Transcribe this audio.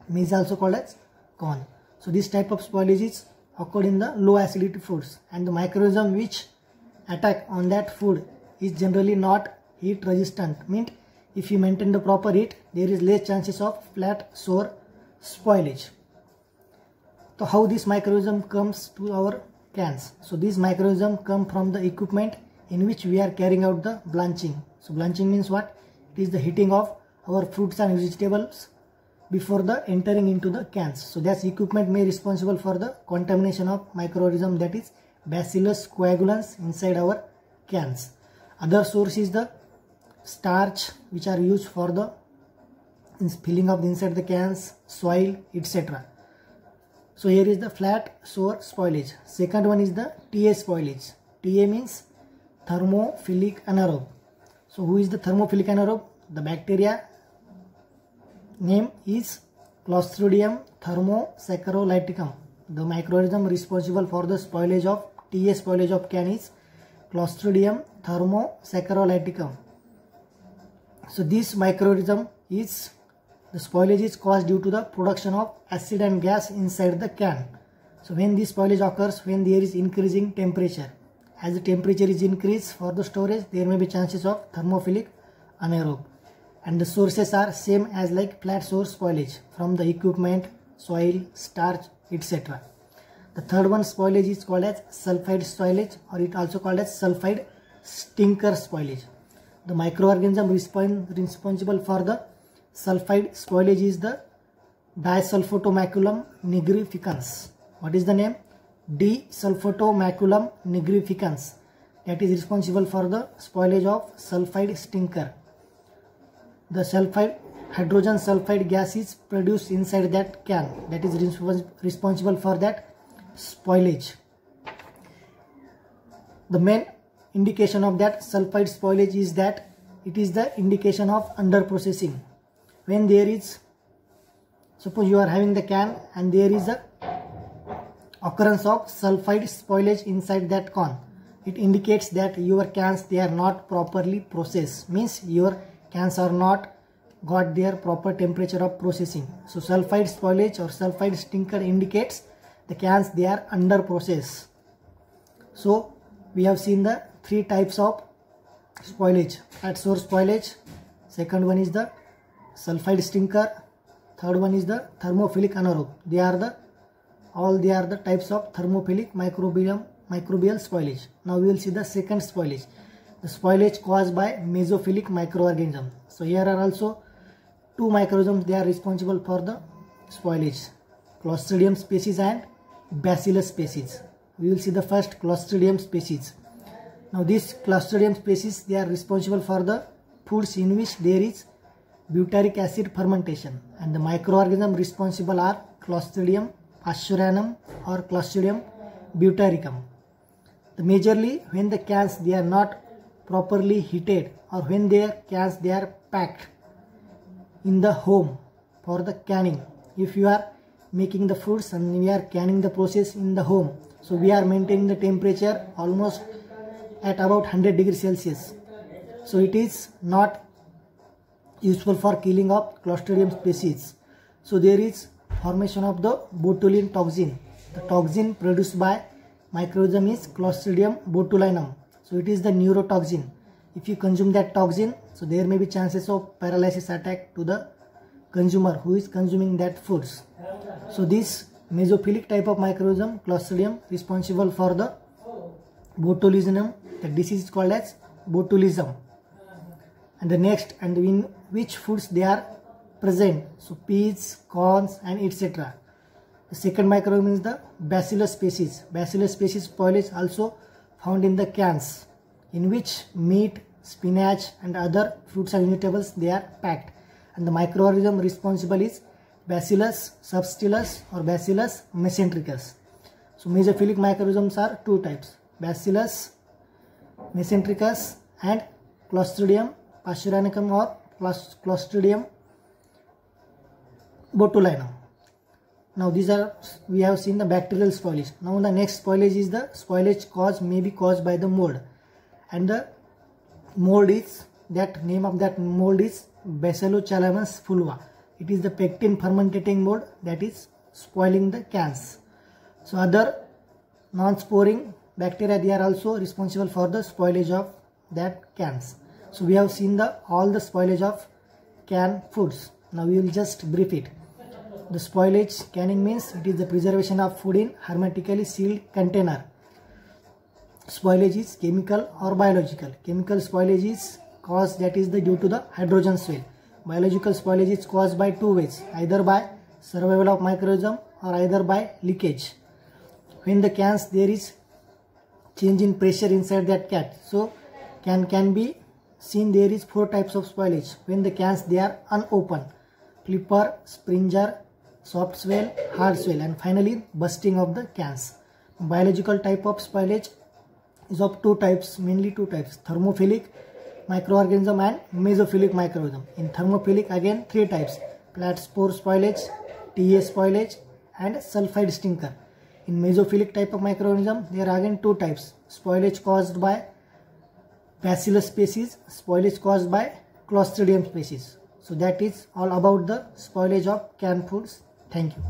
Maize also called as corn. So this type of spoilage is occurred in the low acidity foods, and the microorganism which attack on that food is generally not heat resistant. Means if you maintain the proper heat, there is less chances of flat sour spoilage. So how this microorganism comes to our cans? So these microorganisms come from the equipment in which we are carrying out the blanching. So blanching means what? It is the heating of our fruits and vegetables before the entering into the cans. So that equipment may be responsible for the contamination of microorganism, that is Bacillus coagulans, inside our cans. Other source is the starch which are used for the filling of the inside the cans, soil, etc. So here is the flat sour spoilage. Second one is the TA spoilage. TA means thermophilic anaerobe. So who is the thermophilic anaerobe? The bacteria name is Clostridium thermosaccharolyticum. The microorganism responsible for the spoilage of TA spoilage of can is Clostridium thermosaccharolyticum. So this microorganism is, the spoilage is caused due to the production of acid and gas inside the can. So when this spoilage occurs, when there is increasing temperature, as the temperature is increased for the storage, there may be chances of thermophilic anaerobe. And the sources are same as like flat sour spoilage from the equipment, soil, starch, etc. The third one spoilage is called as sulfide spoilage, or it also called as sulfide stinker spoilage. The microorganism responsible for the sulfide spoilage is the Disulfotomaculum nigrificans. What is the name? Disulfotomaculum nigrificans. That is responsible for the spoilage of sulfide stinker. The hydrogen sulfide gas is produced inside that can, that is responsible for that spoilage. The main indication of that sulfide spoilage is that it is the indication of under processing. When there is, suppose you are having the can and there is a occurrence of sulfide spoilage inside that can, it indicates that your cans, they are not properly processed, means your cans are not got their proper temperature of processing. So sulfide spoilage or sulfide stinker indicates the cans, they are under process. So we have seen the three types of spoilage: flat sour spoilage, second one is the sulfide stinker, third one is the thermophilic anaerobe. They are the types of thermophilic microbial spoilage. Now we will see the second spoilage, the spoilage caused by mesophilic microorganism. So here are also two microorganisms, they are responsible for the spoilage: Clostridium species and Bacillus species. We will see the first Clostridium species. Now this Clostridium species, they are responsible for the foods in which there is butyric acid fermentation, and the microorganism responsible are Clostridium pasteurinatum or Clostridium butyricum. Majorly when the cans, they are not properly heated, or when their cans, they are packed in the home for the canning. If you are making the foods and we are canning the process in the home, so we are maintaining the temperature almost at about 100 degrees Celsius. So it is not useful for killing of Clostridium species. So there is formation of the botulin toxin. The toxin produced by microorganism is Clostridium botulinum. So it is the neurotoxin. If you consume that toxin, so there may be chances of paralysis attack to the consumer who is consuming that foods. So this mesophilic type of microorganism, Clostridium, responsible for the botulism. The disease is called as botulism. And the next, and in which foods they are present, so peas, corns, and etc. The second microorganism is the Bacillus species. Bacillus species spoilage also found in the cans, in which meat, spinach, and other fruits and vegetables, they are packed. And the microorganism responsible is Bacillus subtilis or Bacillus mesentericus. So mesophilic microorganisms are two types: Bacillus mesentericus and Clostridium pasteurinatum or Clostridium botulinum. Now these are, we have seen the bacterial spoilage. Now the next spoilage is the spoilage may be caused by the mold, and the mold is, that name of that mold is Bacillocalamus fulva. it is the pectin fermentating mode that is spoiling the cans. So other non-sporing bacteria, they are also responsible for the spoilage of that cans. So we have seen all the spoilage of canned foods. Now we will just brief it. The spoilage, canning means it is the preservation of food in hermetically sealed container. Spoilage is chemical or biological. Chemical spoilage is caused, that is due to the hydrogen swell. Biological spoilage is caused by two ways, either by survival of microorganism or either by leakage. When the cans, there is change in pressure inside that can. So can be seen, there is 4 types of spoilage. When the cans, they are unopened: flipper, springer, soft swell, hard swell, and finally bursting of the cans. Biological type of spoilage is of 2 types, mainly 2 types: thermophilic microorganism and mesophilic microorganism. In thermophilic, again 3 types: flat spore spoilage, TA spoilage, and sulfide stinker. In mesophilic type of microorganism, there are again 2 types: spoilage caused by Bacillus species, spoilage caused by Clostridium species. So that is all about the spoilage of canned foods. Thank you.